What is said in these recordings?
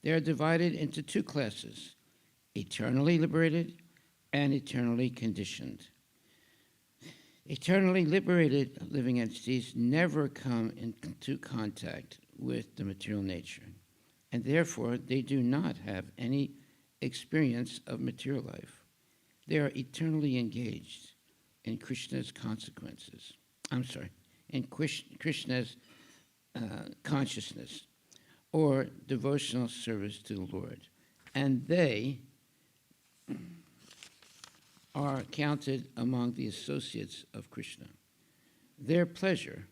They are divided into two classes: eternally liberated and eternally conditioned. Eternally liberated living entities never come into contact with the material nature, and therefore they do not have any experience of material life. They are eternally engaged in Krishna's consequences. In Krishna's consciousness or devotional service to the Lord. And they are counted among the associates of Krishna. Their pleasure,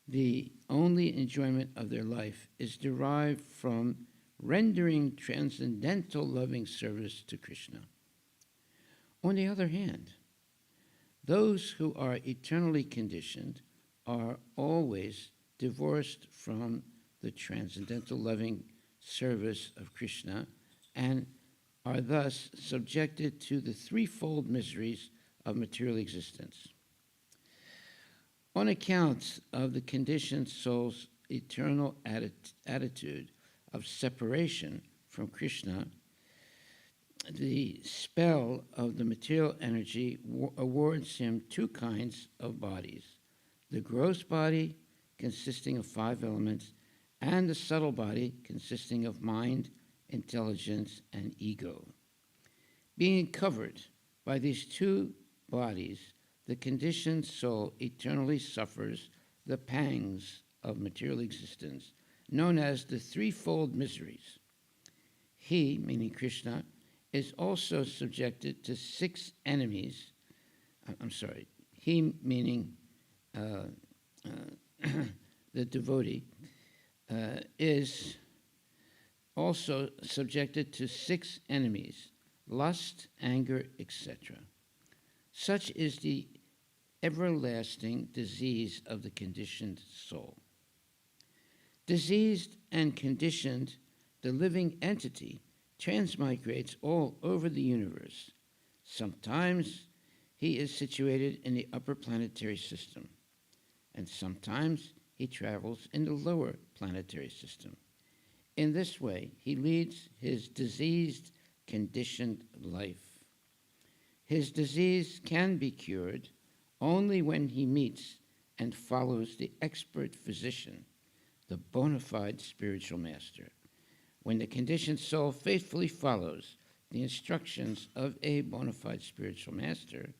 the only enjoyment of their life, is derived from rendering transcendental loving service to Krishna. On the other hand, those who are eternally conditioned are always divorced from the transcendental loving service of Krishna and are thus subjected to the threefold miseries of material existence. On account of the conditioned soul's eternal attitude of separation from Krishna, the spell of the material energy awards him two kinds of bodies: the gross body, consisting of 5 elements, and the subtle body, consisting of mind, intelligence, and ego. Being covered by these two bodies, the conditioned soul eternally suffers the pangs of material existence, known as the threefold miseries. He, meaning Krishna, is also subjected to 6 enemies. He, meaning the devotee, is also subjected to 6 enemies: lust, anger, etc. Such is the everlasting disease of the conditioned soul. Diseased and conditioned, the living entity transmigrates all over the universe. Sometimes he is situated in the upper planetary system, and sometimes he travels in the lower planetary system. In this way, he leads his diseased, conditioned life. His disease can be cured only when he meets and follows the expert physician, the bona fide spiritual master. When the conditioned soul faithfully follows the instructions of a bona fide spiritual master,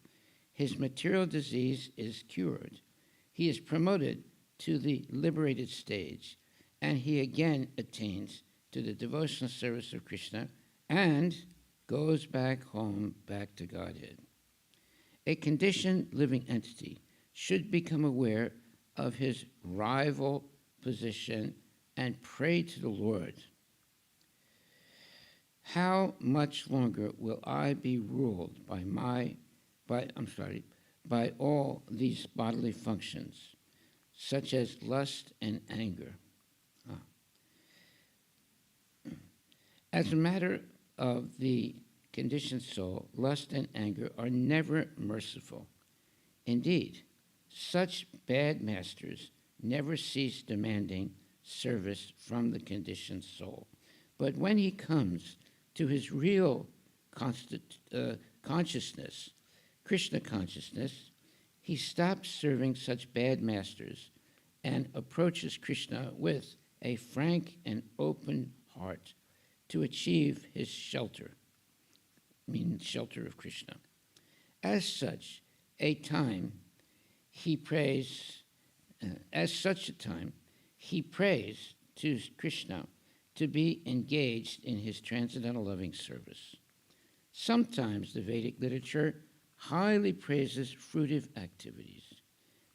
his material disease is cured. He is promoted to the liberated stage, and he again attains to the devotional service of Krishna and goes back home, back to Godhead. A conditioned living entity should become aware of his rival position and pray to the Lord. How much longer will I be ruled by all these bodily functions, such as lust and anger? As a matter of the conditioned soul, lust and anger are never merciful. Indeed, such bad masters never cease demanding service from the conditioned soul. But when he comes to his real consciousness, Krishna consciousness, he stops serving such bad masters and approaches Krishna with a frank and open heart to achieve his shelter, meaning shelter of Krishna. As such a time, he prays to Krishna to be engaged in his transcendental loving service. Sometimes the Vedic literature highly praises fruitive activities,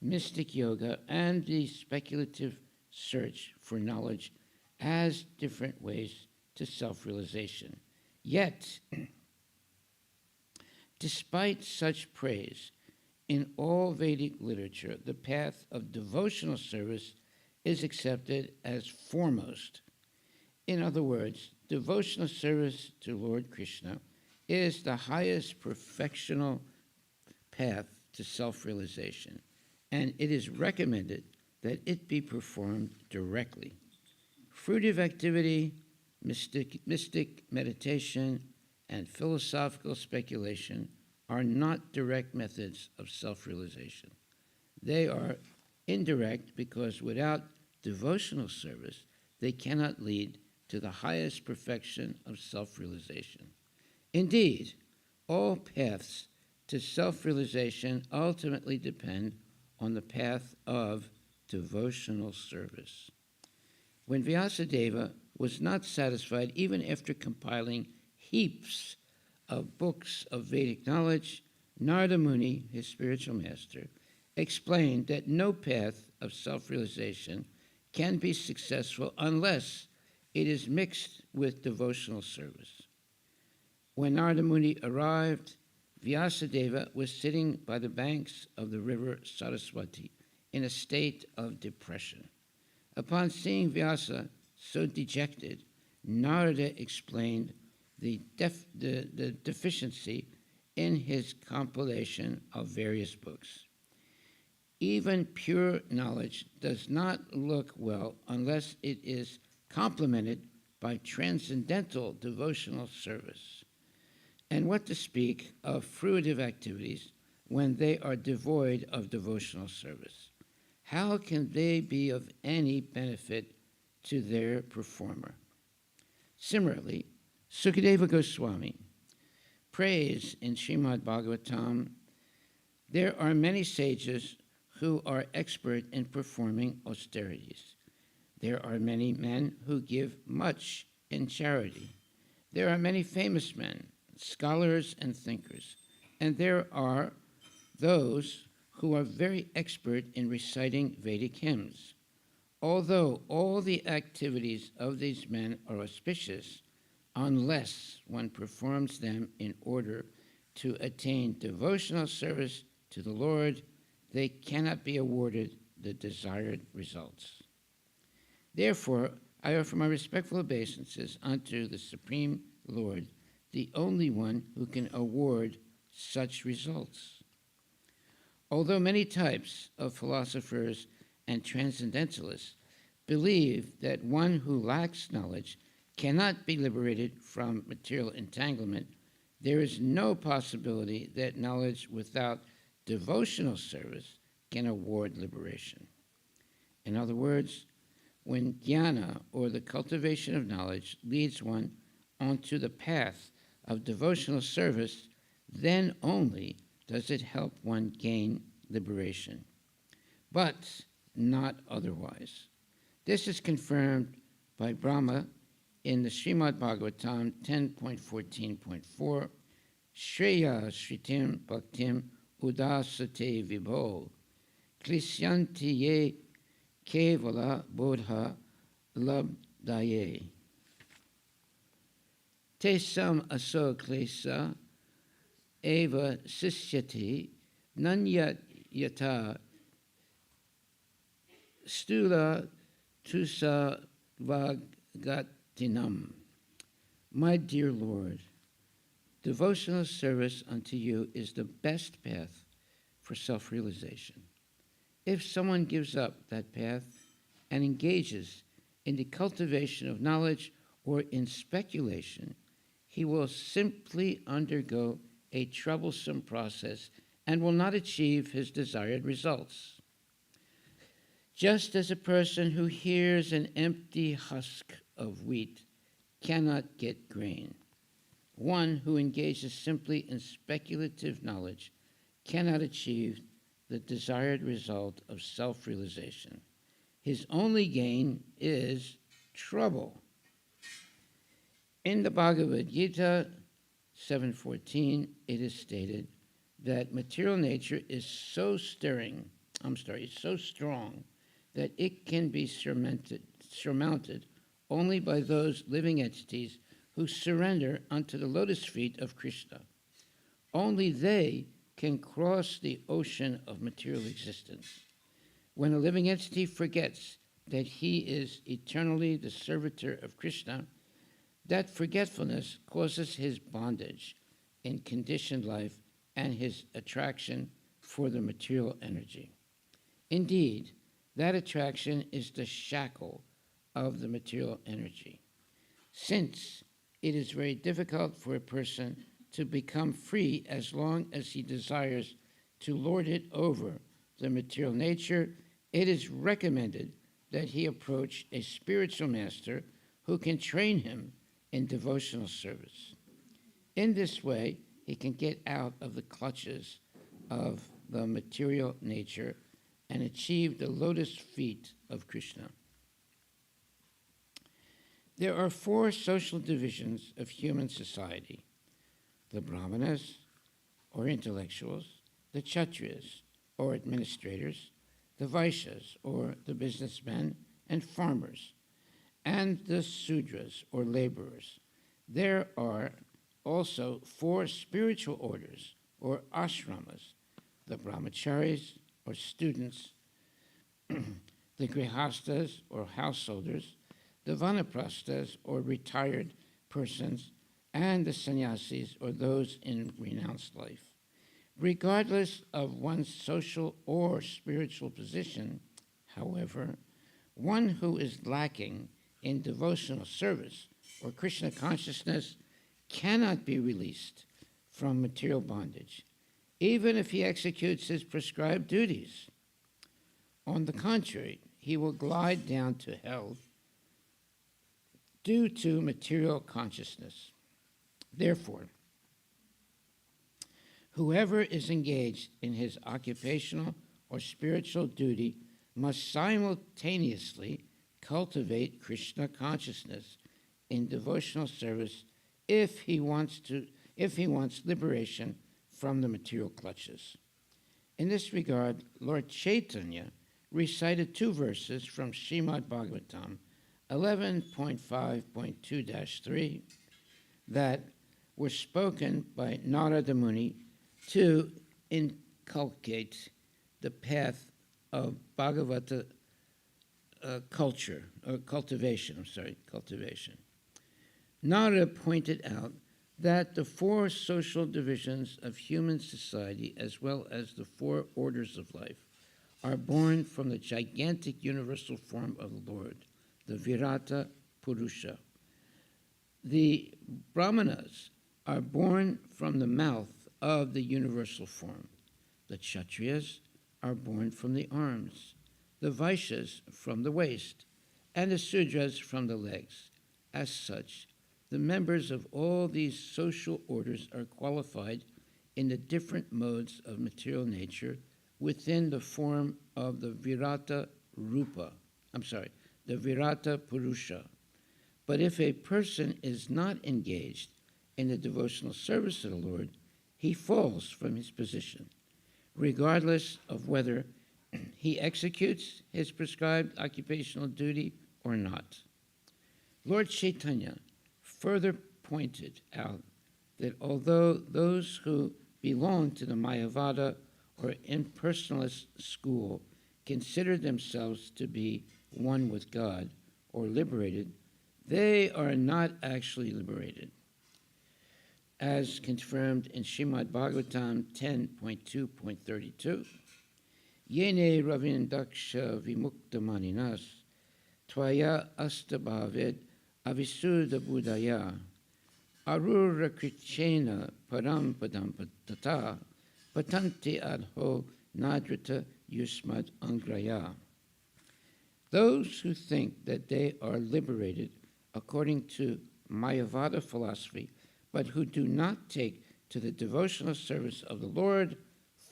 mystic yoga, and the speculative search for knowledge as different ways to self-realization. Yet, despite such praise, in all Vedic literature, the path of devotional service is accepted as foremost. In other words, devotional service to Lord Krishna is the highest perfectional path to self-realization, and it is recommended that it be performed directly. Fruitive activity, mystic meditation, and philosophical speculation are not direct methods of self-realization. They are indirect because without devotional service, they cannot lead to the highest perfection of self-realization. Indeed, all paths to self-realization ultimately depend on the path of devotional service. When Vyasadeva was not satisfied, even after compiling heaps of books of Vedic knowledge, Narada Muni, his spiritual master, explained that no path of self-realization can be successful unless it is mixed with devotional service. When Narada Muni arrived, Vyasadeva was sitting by the banks of the river Saraswati in a state of depression. Upon seeing Vyasa so dejected, Narada explained the deficiency in his compilation of various books. Even pure knowledge does not look well unless it is complemented by transcendental devotional service. And what to speak of fruitive activities when they are devoid of devotional service? How can they be of any benefit to their performer? Similarly, Sukadeva Goswami prays in Srimad Bhagavatam, there are many sages who are expert in performing austerities. There are many men who give much in charity. There are many famous men, scholars and thinkers, and there are those who are very expert in reciting Vedic hymns. Although all the activities of these men are auspicious, unless one performs them in order to attain devotional service to the Lord, they cannot be awarded the desired results. Therefore, I offer my respectful obeisances unto the Supreme Lord, the only one who can award such results. Although many types of philosophers and transcendentalists believe that one who lacks knowledge cannot be liberated from material entanglement, there is no possibility that knowledge without devotional service can award liberation. In other words, when jnana, or the cultivation of knowledge, leads one onto the path of devotional service, then only does it help one gain liberation, but not otherwise. This is confirmed by Brahma in the Srimad Bhagavatam 10.14.4, Shreya Shritim Bhaktim Udasate Vibho, Klishyanti Ye Kevala Bodha Labdaye. Tesam aso klesa eva sisyati nanyat yata stula tusa vagatinam. My dear Lord, devotional service unto you is the best path for self-realization. If someone gives up that path and engages in the cultivation of knowledge or in speculation, he will simply undergo a troublesome process and will not achieve his desired results. Just as a person who hears an empty husk of wheat cannot get grain, one who engages simply in speculative knowledge cannot achieve the desired result of self-realization. His only gain is trouble. In the Bhagavad Gita 7:14, it is stated that material nature is so strong that it can be surmounted only by those living entities who surrender unto the lotus feet of Krishna. Only they can cross the ocean of material existence. When a living entity forgets that he is eternally the servitor of Krishna, that forgetfulness causes his bondage in conditioned life and his attraction for the material energy. Indeed, that attraction is the shackle of the material energy. since it is very difficult for a person to become free as long as he desires to lord it over the material nature, it is recommended that he approach a spiritual master who can train him in devotional service. In this way, he can get out of the clutches of the material nature and achieve the lotus feet of Krishna. There are 4 social divisions of human society: the Brahmanas, or intellectuals, the Kshatriyas, or administrators, the Vaishyas, or the businessmen and farmers, and the Sudras, or laborers. There are also 4 spiritual orders, or ashramas: the brahmacharis, or students, the grihastas, or householders, the vanaprasthas, or retired persons, and the sannyasis, or those in renounced life. Regardless of one's social or spiritual position, however, one who is lacking in devotional service or Krishna consciousness cannot be released from material bondage, even if he executes his prescribed duties. On the contrary, he will glide down to hell due to material consciousness. Therefore, whoever is engaged in his occupational or spiritual duty must simultaneously cultivate Krishna consciousness in devotional service if he wants liberation from the material clutches. In this regard, Lord Chaitanya recited 2 verses from Srimad Bhagavatam 11.5.2-3 that were spoken by Narada Muni to inculcate the path of Bhagavata cultivation. Narada pointed out that the 4 social divisions of human society, as well as the 4 orders of life, are born from the gigantic universal form of the Lord, the Virata Purusha. The Brahmanas are born from the mouth of the universal form. The Kshatriyas are born from the arms, the Vaishyas from the waist, and the Sudras from the legs. As such, the members of all these social orders are qualified in the different modes of material nature within the form of the Virata Purusha. But if a person is not engaged in the devotional service of the Lord, he falls from his position, regardless of whether he executes his prescribed occupational duty or not. Lord Chaitanya further pointed out that although those who belong to the Mayavada or impersonalist school consider themselves to be one with God or liberated, they are not actually liberated. As confirmed in Srimad Bhagavatam 10.2.32, Yene Ravindaksha Vimuktamaninas Tvaya Astabhavid Avisuddha Buddhaya Arura Krichena Param Padam Tata Patanti Adho Nadrata Yusmad Angraya. Those who think that they are liberated according to Mayavada philosophy, but who do not take to the devotional service of the Lord,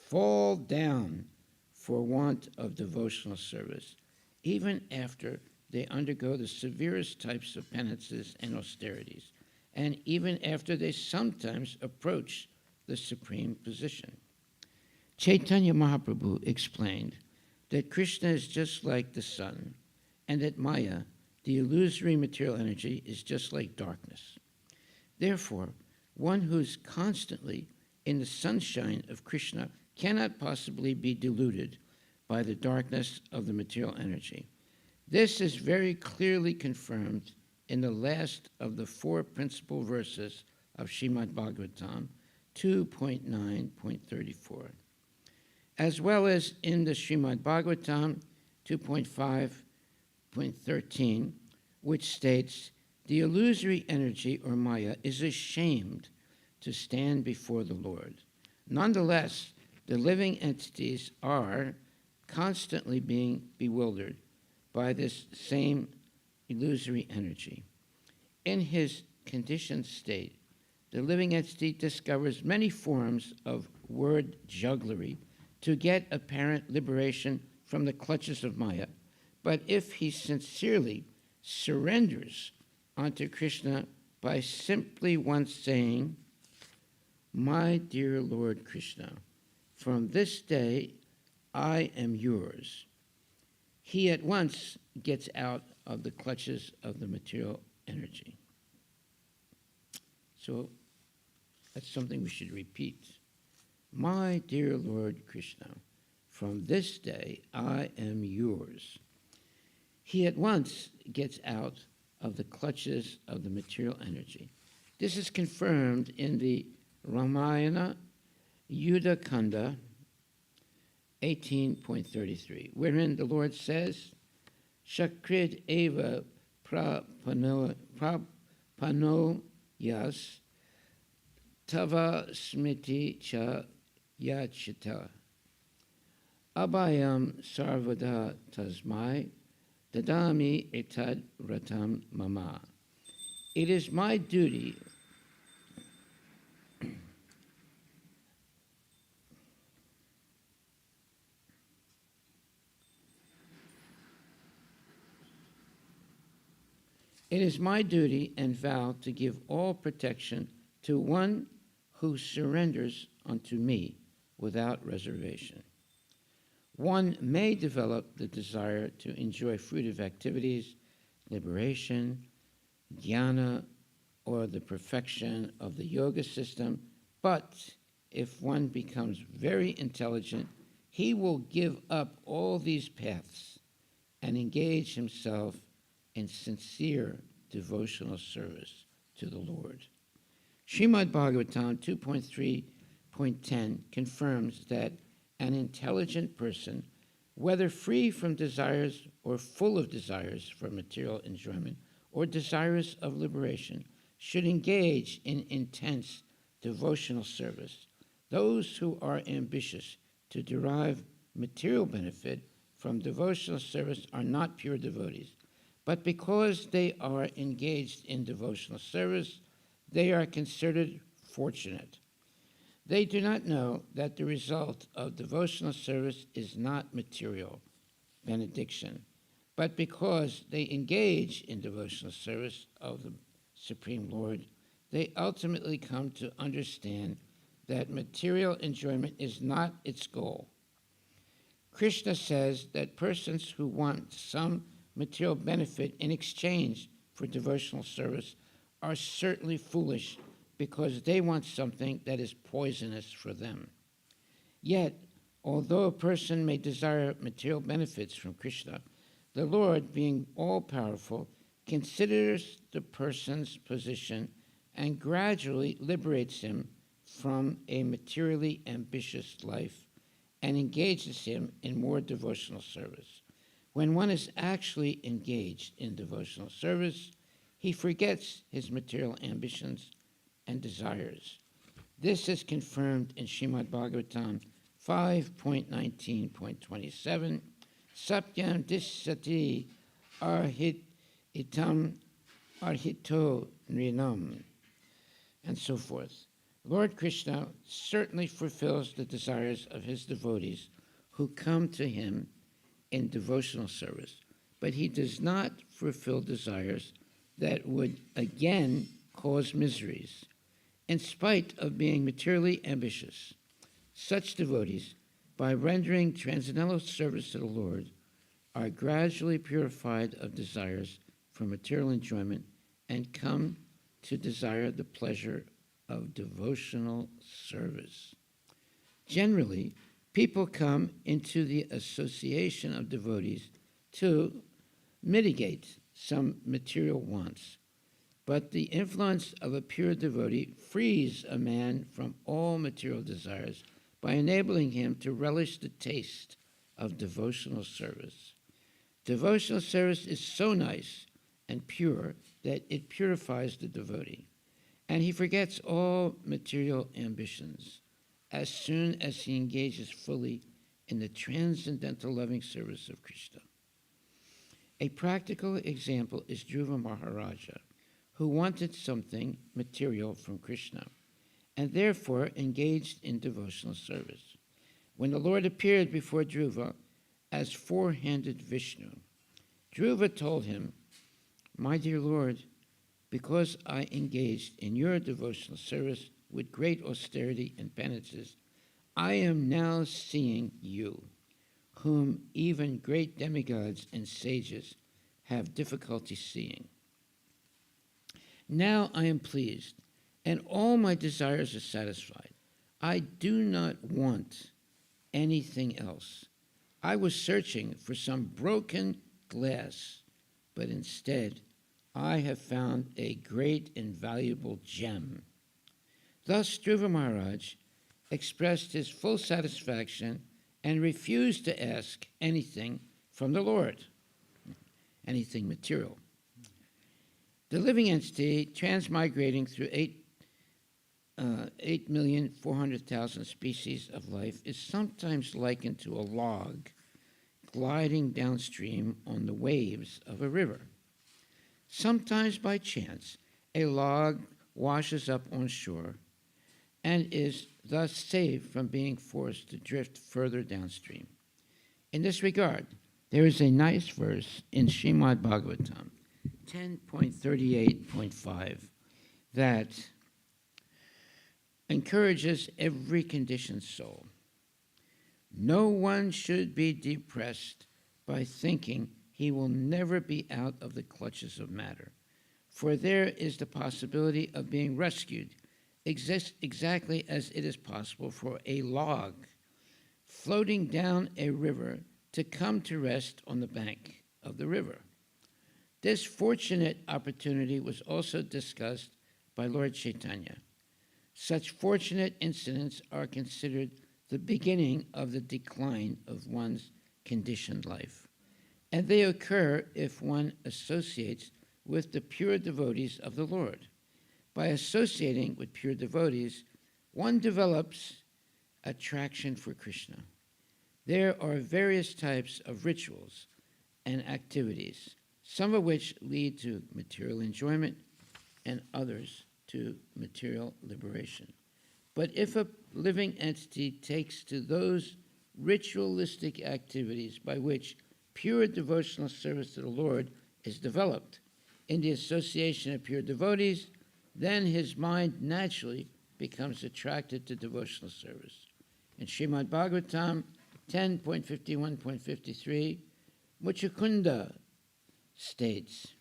fall down for want of devotional service, even after they undergo the severest types of penances and austerities, and even after they sometimes approach the supreme position. Chaitanya Mahaprabhu explained that Krishna is just like the sun, and that Maya, the illusory material energy, is just like darkness. Therefore, one who is constantly in the sunshine of Krishna cannot possibly be deluded by the darkness of the material energy. This is very clearly confirmed in the last of the 4 principal verses of Srimad Bhagavatam 2.9.34, as well as in the Srimad Bhagavatam 2.5.13, which states, The illusory energy, or Maya, is ashamed to stand before the Lord. Nonetheless, the living entities are constantly being bewildered by this same illusory energy. In his conditioned state, the living entity discovers many forms of word jugglery to get apparent liberation from the clutches of Maya. But if he sincerely surrenders unto Krishna by simply once saying, "My dear Lord Krishna, from this day I am yours," he at once gets out of the clutches of the material energy. So that's something we should repeat. "My dear Lord Krishna, from this day I am yours." He at once gets out of the clutches of the material energy. This is confirmed in the Ramayana Yuddha Kanda 18.33, wherein the Lord says, "Shakrid eva prapano yas tava smiti cha yachita abhayam sarvada tasmai dadami etad ratam mama." It is my duty It is my duty and vow to give all protection to one who surrenders unto me without reservation. One may develop the desire to enjoy fruitive activities, liberation, jnana, or the perfection of the yoga system, but if one becomes very intelligent, he will give up all these paths and engage himself in sincere devotional service to the Lord. Srimad Bhagavatam 2.3.10 confirms that an intelligent person, whether free from desires or full of desires for material enjoyment or desirous of liberation, should engage in intense devotional service. Those who are ambitious to derive material benefit from devotional service are not pure devotees. But because they are engaged in devotional service, they are considered fortunate. They do not know that the result of devotional service is not material benediction, but because they engage in devotional service of the Supreme Lord, they ultimately come to understand that material enjoyment is not its goal. Krishna says that persons who want some material benefit in exchange for devotional service are certainly foolish because they want something that is poisonous for them. Yet, although a person may desire material benefits from Krishna, the Lord, being all-powerful, considers the person's position and gradually liberates him from a materially ambitious life and engages him in more devotional service. When one is actually engaged in devotional service, he forgets his material ambitions and desires. This is confirmed in Srimad Bhagavatam 5.19.27, Satyam Dissati Arhitam Arhito Nrinam, and so forth. Lord Krishna certainly fulfills the desires of his devotees who come to him in devotional service, but he does not fulfill desires that would again cause miseries. In spite of being materially ambitious, such devotees, by rendering transcendental service to the Lord, are gradually purified of desires for material enjoyment and come to desire the pleasure of devotional service. Generally, people come into the association of devotees to mitigate some material wants, but the influence of a pure devotee frees a man from all material desires by enabling him to relish the taste of devotional service. Devotional service is so nice and pure that it purifies the devotee, and he forgets all material ambitions as soon as he engages fully in the transcendental loving service of Krishna. A practical example is Dhruva Maharaja, who wanted something material from Krishna, and therefore engaged in devotional service. When the Lord appeared before Dhruva as four-handed Vishnu, Dhruva told him, "My dear Lord, because I engaged in your devotional service with great austerity and penances, I am now seeing you, whom even great demigods and sages have difficulty seeing. Now I am pleased, and all my desires are satisfied. I do not want anything else. I was searching for some broken glass, but instead I have found a great and valuable gem." Thus Dhruva Maharaj expressed his full satisfaction and refused to ask anything from the Lord, anything material. The living entity, transmigrating through 8,400,000 species of life, is sometimes likened to a log gliding downstream on the waves of a river. Sometimes by chance, a log washes up on shore and is thus saved from being forced to drift further downstream. In this regard, there is a nice verse in Srimad Bhagavatam 10.38.5 that encourages every conditioned soul. No one should be depressed by thinking he will never be out of the clutches of matter, for there is the possibility of being rescued exactly as it is possible for a log floating down a river to come to rest on the bank of the river. This fortunate opportunity was also discussed by Lord Chaitanya. Such fortunate incidents are considered the beginning of the decline of one's conditioned life, and they occur if one associates with the pure devotees of the Lord. By associating with pure devotees, one develops attraction for Krishna. There are various types of rituals and activities, some of which lead to material enjoyment and others to material liberation. But if a living entity takes to those ritualistic activities by which pure devotional service to the Lord is developed in the association of pure devotees, then his mind naturally becomes attracted to devotional service. In Srimad Bhagavatam 10.51.53, Muchukunda states,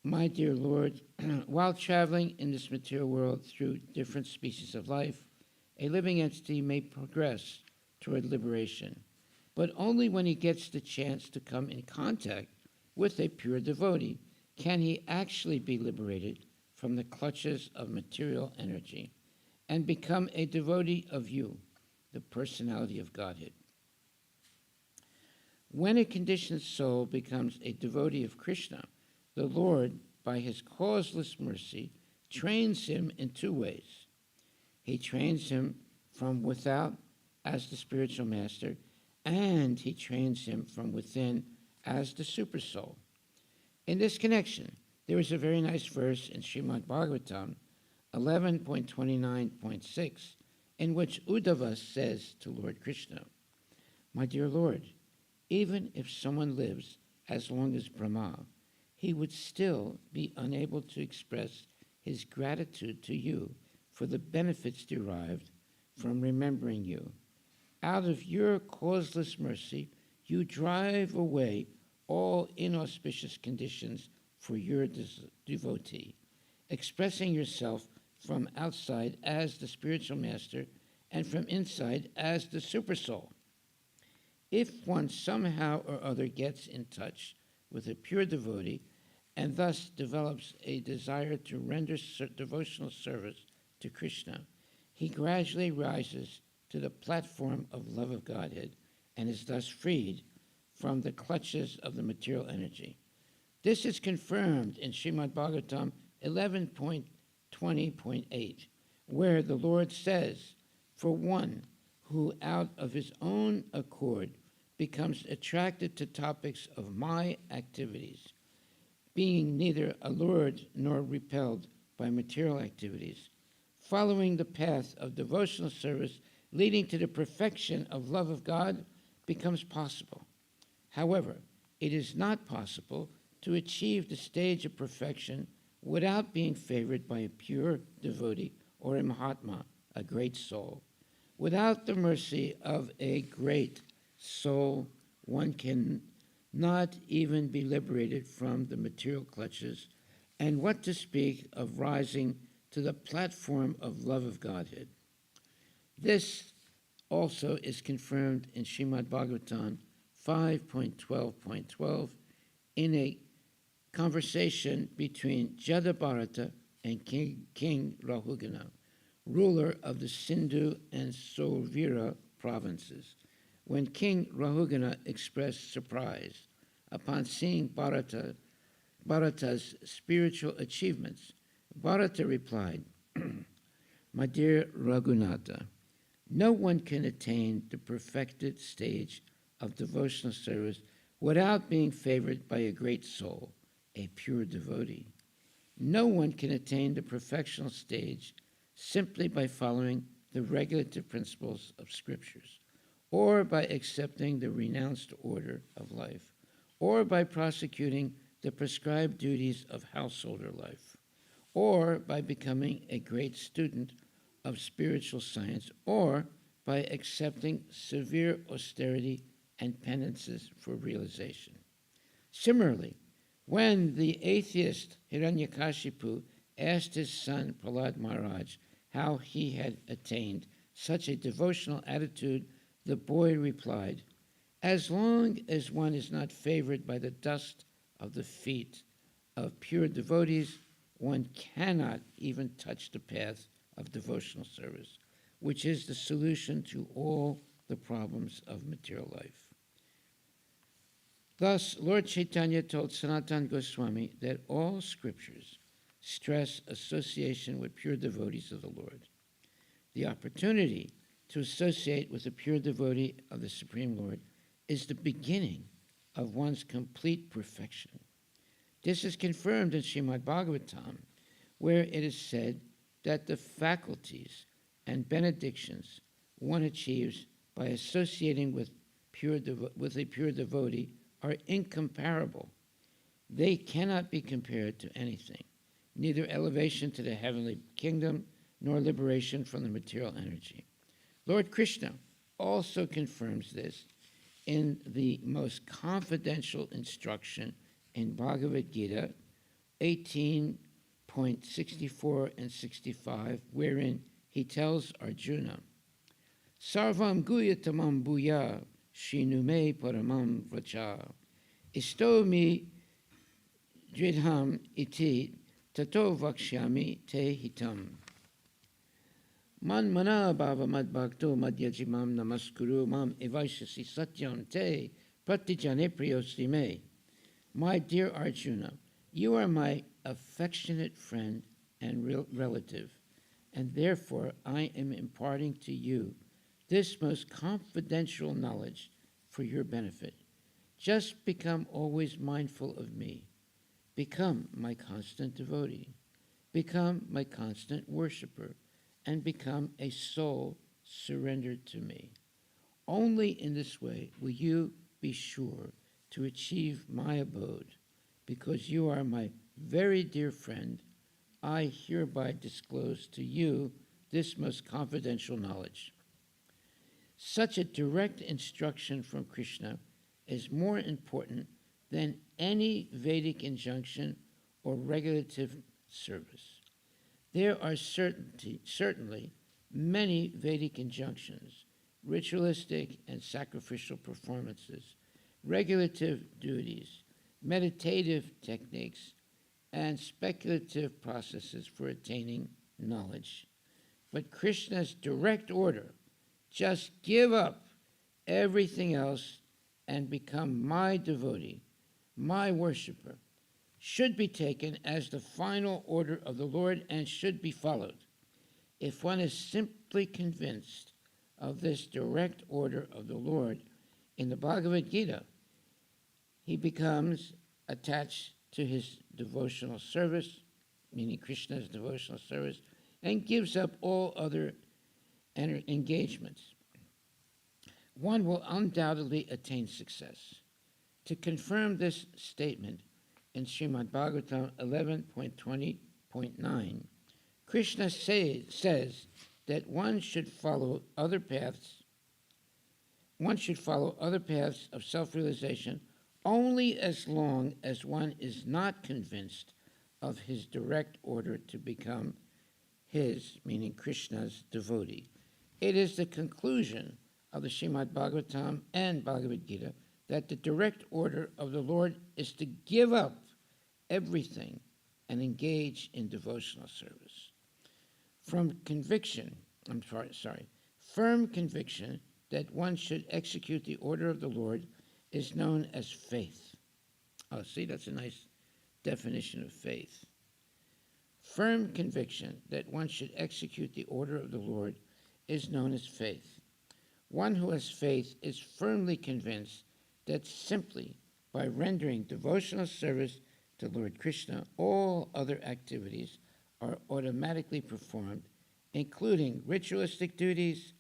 "My dear Lord, while traveling in this material world through different species of life, a living entity may progress toward liberation, but only when he gets the chance to come in contact with a pure devotee can he actually be liberated from the clutches of material energy and become a devotee of you, the personality of Godhead. When a conditioned soul becomes a devotee of Krishna, the Lord, by his causeless mercy, trains him in two ways. He trains him from without as the spiritual master, and he trains him from within as the supersoul. In this connection, there is a very nice verse in Srimad Bhagavatam 11.29.6, in which Uddhava says to Lord Krishna, "My dear Lord, even if someone lives as long as Brahma, he would still be unable to express his gratitude to you for the benefits derived from remembering you. Out of your causeless mercy, you drive away all inauspicious conditions for your devotee, expressing yourself from outside as the spiritual master and from inside as the supersoul. If one somehow or other gets in touch with a pure devotee and thus develops a desire to render devotional service to Krishna, he gradually rises to the platform of love of Godhead and is thus freed from the clutches of the material energy. This is confirmed in Srimad Bhagavatam 11.20.8, where the Lord says, "For one who out of his own accord becomes attracted to topics of my activities, being neither allured nor repelled by material activities, following the path of devotional service leading to the perfection of love of God becomes possible. However, it is not possible to achieve the stage of perfection without being favored by a pure devotee or a Mahatma, a great soul. Without the mercy of a great soul, one can not even be liberated from the material clutches, and what to speak of rising to the platform of love of Godhead." This also is confirmed in Srimad Bhagavatam 5.12.12 in a conversation between Jadabharata and King Rahugana, ruler of the Sindhu and Sauvira provinces, when King Rahugana expressed surprise upon seeing Bharata's spiritual achievements. Bharata replied, "My dear Raghunatha, no one can attain the perfected stage of devotional service without being favored by a great soul, a pure devotee. No one can attain the perfectional stage simply by following the regulative principles of scriptures, or by accepting the renounced order of life, or by prosecuting the prescribed duties of householder life, or by becoming a great student of spiritual science, or by accepting severe austerity and penances for realization." Similarly, when the atheist Hiranyakashipu asked his son Prahlad Maharaj how he had attained such a devotional attitude, the boy replied, "As long as one is not favored by the dust of the feet of pure devotees, one cannot even touch the path of devotional service, which is the solution to all the problems of material life." Thus, Lord Chaitanya told Sanatana Goswami that all scriptures stress association with pure devotees of the Lord. The opportunity to associate with a pure devotee of the Supreme Lord is the beginning of one's complete perfection. This is confirmed in Srimad Bhagavatam, where it is said that the faculties and benedictions one achieves by associating with a pure devotee are incomparable. They cannot be compared to anything, neither elevation to the heavenly kingdom nor liberation from the material energy. Lord Krishna also confirms this in the most confidential instruction in Bhagavad Gita 18.64 and 65, wherein he tells Arjuna, "Sarvam guyatamam bhuya shinume paramam vracha istomi dridham iti tato vakshyami te hitam. Man mana bhava mad bhakto madhyajimam namaskuru mam evaishasi satyam te pratijane priyosti me." My dear Arjuna, you are my affectionate friend and relative, and therefore I am imparting to you this most confidential knowledge for your benefit. Just become always mindful of me. Become my constant devotee. Become my constant worshiper, and become a soul surrendered to me. Only in this way will you be sure to achieve my abode. Because you are my very dear friend, I hereby disclose to you this most confidential knowledge. Such a direct instruction from Krishna is more important than any Vedic injunction or regulative service. There are certainly many Vedic injunctions, ritualistic and sacrificial performances, regulative duties, meditative techniques, and speculative processes for attaining knowledge. But Krishna's direct order, just give up everything else and become my devotee, my worshiper, should be taken as the final order of the Lord and should be followed. If one is simply convinced of this direct order of the Lord in the Bhagavad Gita, he becomes attached to his devotional service, meaning Krishna's devotional service, and gives up all other engagements. One will undoubtedly attain success. To confirm this statement, in Srimad Bhagavatam 11.20.9, Krishna says that one should follow other paths of self-realization only as long as one is not convinced of his direct order to become his, meaning Krishna's, devotee. It is the conclusion of the Srimad Bhagavatam and Bhagavad Gita that the direct order of the Lord is to give up everything and engage in devotional service. Firm conviction that one should execute the order of the Lord is known as faith. Oh, see, that's a nice definition of faith. Firm conviction that one should execute the order of the Lord is known as faith. One who has faith is firmly convinced that simply by rendering devotional service to Lord Krishna, all other activities are automatically performed, including ritualistic duties,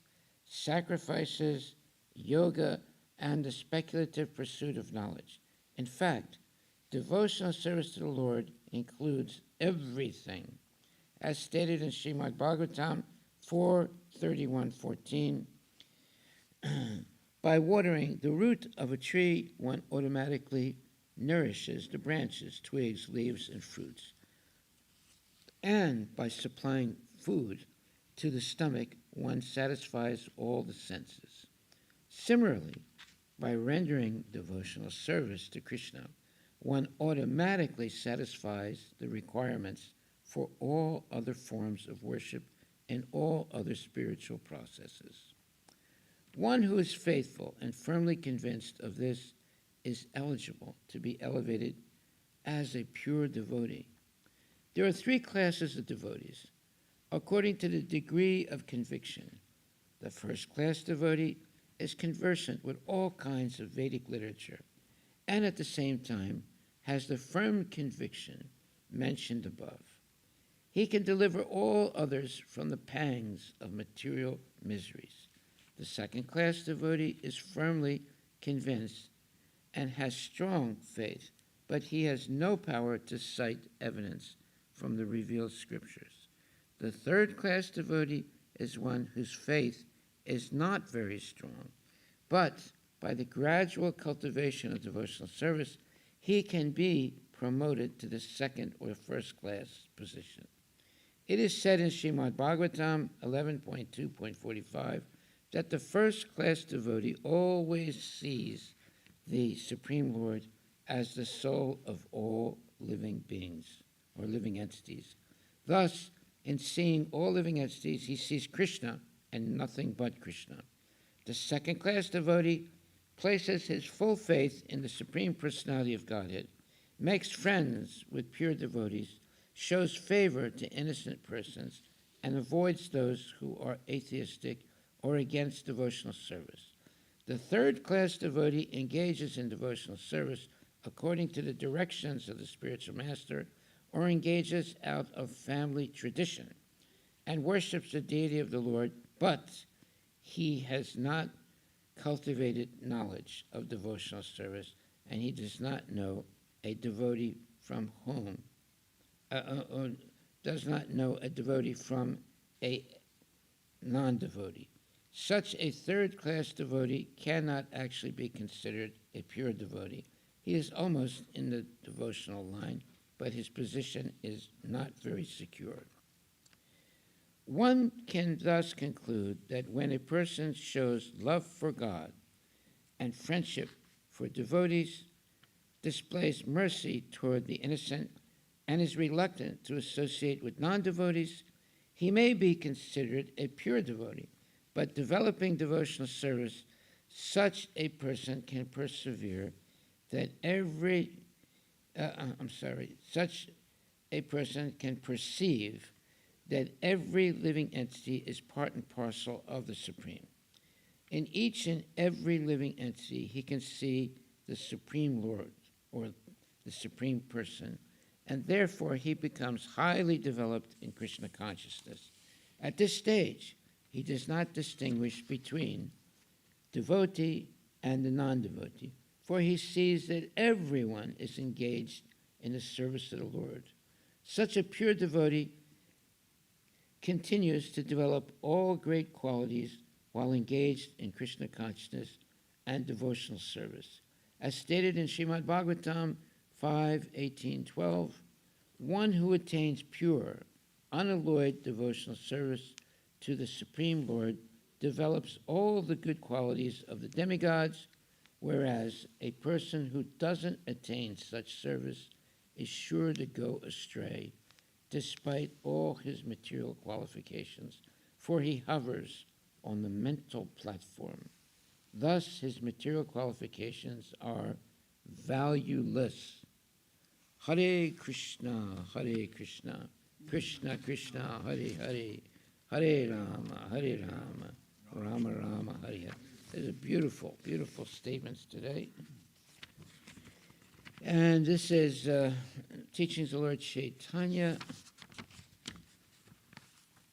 sacrifices, yoga, and the speculative pursuit of knowledge. In fact, devotional service to the Lord includes everything, as stated in Srimad Bhagavatam 4:31-14. By watering the root of a tree, one automatically nourishes the branches, twigs, leaves, and fruits. And by supplying food to the stomach, one satisfies all the senses. Similarly, by rendering devotional service to Krishna, one automatically satisfies the requirements for all other forms of worship and all other spiritual processes. One who is faithful and firmly convinced of this is eligible to be elevated as a pure devotee. There are three classes of devotees, according to the degree of conviction. The first class devotee is conversant with all kinds of Vedic literature, and at the same time has the firm conviction mentioned above. He can deliver all others from the pangs of material miseries. The second class devotee is firmly convinced and has strong faith, but he has no power to cite evidence from the revealed scriptures. The third class devotee is one whose faith is not very strong, but by the gradual cultivation of devotional service, he can be promoted to the second or first class position. It is said in Srimad Bhagavatam 11.2.45 that the first class devotee always sees the Supreme Lord as the soul of all living beings or living entities. Thus, in seeing all living entities, he sees Krishna and nothing but Krishna. The second class devotee places his full faith in the Supreme Personality of Godhead, makes friends with pure devotees, shows favor to innocent persons, and avoids those who are atheistic or against devotional service. The third class devotee engages in devotional service according to the directions of the spiritual master, or engages out of family tradition and worships the deity of the Lord, but he has not cultivated knowledge of devotional service, and he does not know a devotee from whom, or does not know a devotee from a non-devotee. Such a third-class devotee cannot actually be considered a pure devotee. He is almost in the devotional line, but his position is not very secure. One can thus conclude that when a person shows love for God and friendship for devotees, displays mercy toward the innocent, and is reluctant to associate with non-devotees, he may be considered a pure devotee. But developing devotional service, such a person can persevere that every such a person can perceive that every living entity is part and parcel of the Supreme. In each and every living entity, he can see the Supreme Lord, or the Supreme Person, and therefore he becomes highly developed in Krishna consciousness. At this stage, he does not distinguish between devotee and the non-devotee, for he sees that everyone is engaged in the service of the Lord. Such a pure devotee continues to develop all great qualities while engaged in Krishna consciousness and devotional service. As stated in Srimad Bhagavatam 5:18-12, one who attains pure, unalloyed devotional service to the Supreme Lord develops all the good qualities of the demigods, whereas a person who doesn't attain such service is sure to go astray, despite all his material qualifications, for he hovers on the mental platform. Thus, his material qualifications are valueless. Hare Krishna, Krishna Krishna, Hare Hare, Hare Rama, Rama Rama, Hare Hare. These are beautiful, beautiful statements today. And this is Teachings of Lord Chaitanya,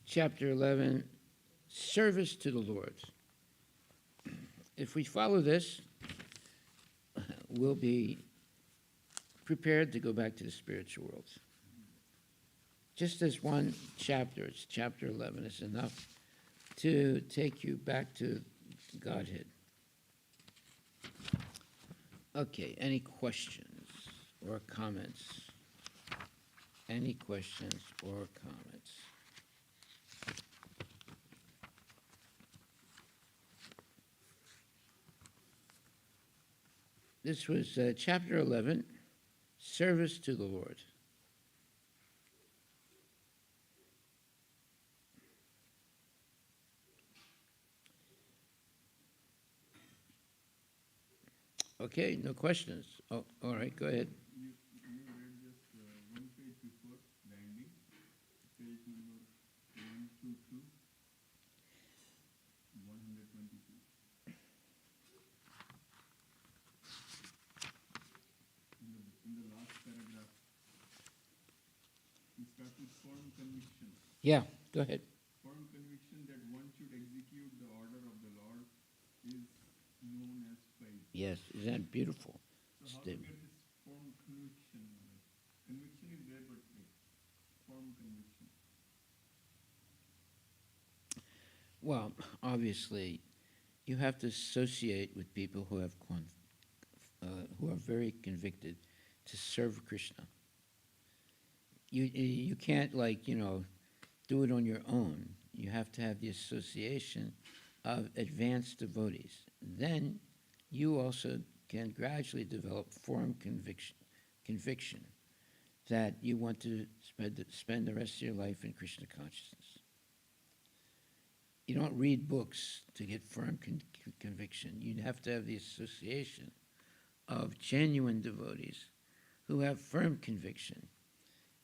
Chapter 11, Service to the Lord. If we follow this, we'll be prepared to go back to the spiritual world. Just as one chapter, it's chapter 11, is enough to take you back to Godhead. Okay, any questions or comments? Any questions or comments? This was chapter 11, Service to the Lord. Okay, no questions. Oh, all right, go ahead. You read just one page before the ending, page number 122, 122. In the last paragraph, it starts with firm conviction. Yeah, go ahead. Firm conviction that one should execute the order of the Lord is known as faith. Yes, isn't that beautiful? So how to get this firm conviction? Conviction is there, but like firm conviction. Well, obviously, you have to associate with people who have who are very convicted to serve Krishna. You can't do it on your own. You have to have the association of advanced devotees. Then you also can gradually develop firm conviction that you want to spend the rest of your life in Krishna consciousness. You don't read books to get firm conviction. You have to have the association of genuine devotees who have firm conviction.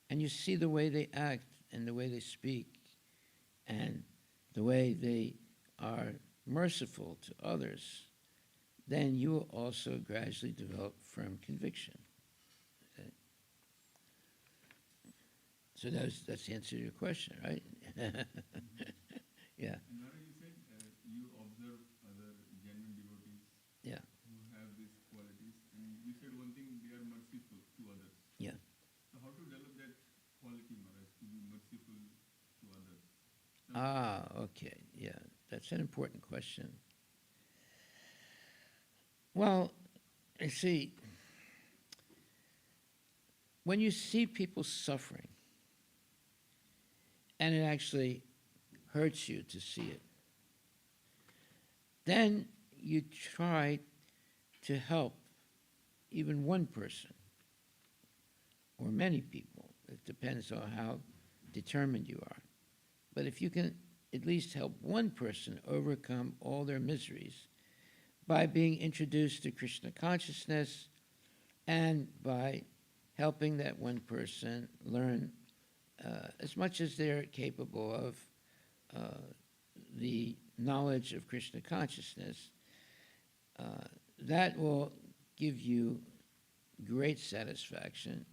And you see the way they act and the way they speak and the way they are merciful to others, then you will also gradually develop firm conviction. Okay? So that's the answer to your question, right? Yeah. And Maharaj, you said you observe other genuine devotees Yeah. who have these qualities, and you said one thing, they are merciful to others. Yeah. So how to develop that quality, Maharaj, to be merciful to others? Okay. Yeah, that's an important question. Well, you see, when you see people suffering, and it actually hurts you to see it, then you try to help even one person or many people. It depends on how determined you are. But if you can at least help one person overcome all their miseries by being introduced to Krishna consciousness and by helping that one person learn as much as they're capable of the knowledge of Krishna consciousness, that will give you great satisfaction.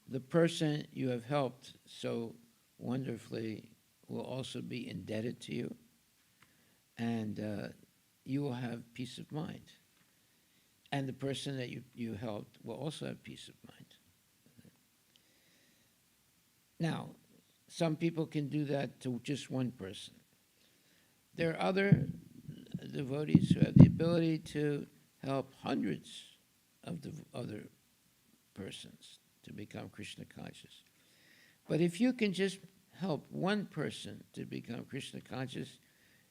The person you have helped so wonderfully will also be indebted to you, and you will have peace of mind. And the person that you helped will also have peace of mind. Now, some people can do that to just one person. There are other devotees who have the ability to help hundreds of the other persons to become Krishna conscious. But if you can just help one person to become Krishna conscious,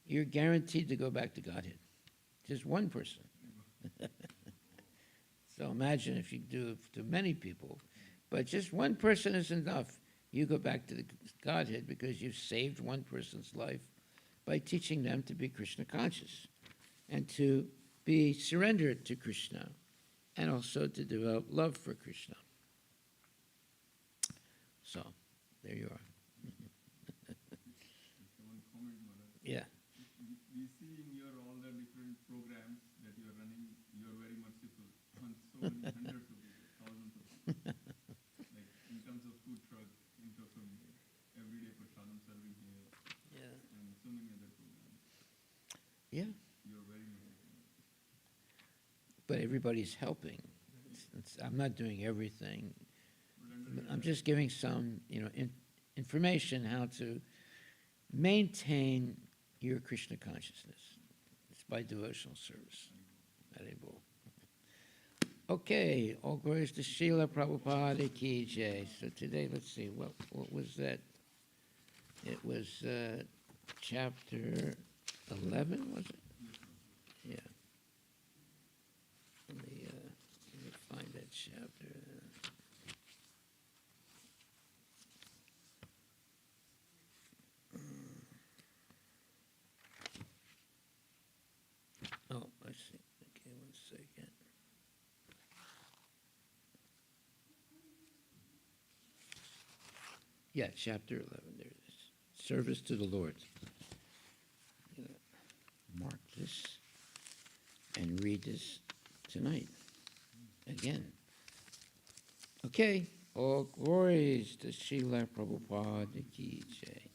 you're guaranteed to go back to Godhead. Just one person. So imagine if you do it to many people, but just one person is enough. You go back to the Godhead because you've saved one person's life by teaching them to be Krishna conscious and to be surrendered to Krishna and also to develop love for Krishna. So, there you are. One comment, Maharaj. Yeah. We see in your all the different programs that you are running, you are very merciful on so many hundreds of people, thousands of people. Like in terms of food truck, in terms of everyday prasadam serving here, Yeah. and so many other programs. Yeah. You are very merciful. But everybody's helping. I'm not doing everything. But under I'm just giving some, information how to maintain your Krishna consciousness. It's by devotional service. Haribol. Okay, all glories to Srila Prabhupada Ki Jai. So today, let's see, what was that? It was chapter 11, was it? Yeah. Let me find that chapter. Oh, I see. Okay, 1 second. Yeah, chapter 11, there it is. Service to the Lord. I'm gonna mark this and read this tonight again. Okay, all glories to Srila Prabhupada Ki Jai.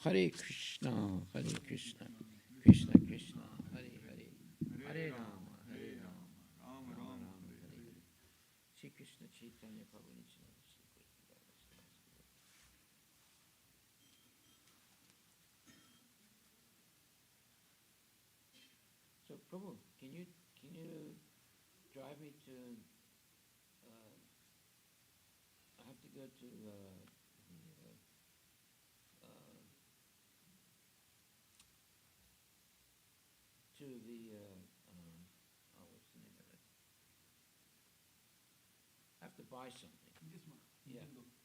Hare Krishna, Krishna Krishna, Hare Hare, Hare Rama, Ram Ram Rama, Hare Hare Hare. Hare. Shri Krishna Chaitanya Prabhu Nityananda, Shri Krishna Balakrishna. So Prabhu, can you drive me to? I have to go to what's the name of it? I have to buy something. Yes, ma'am. Yeah.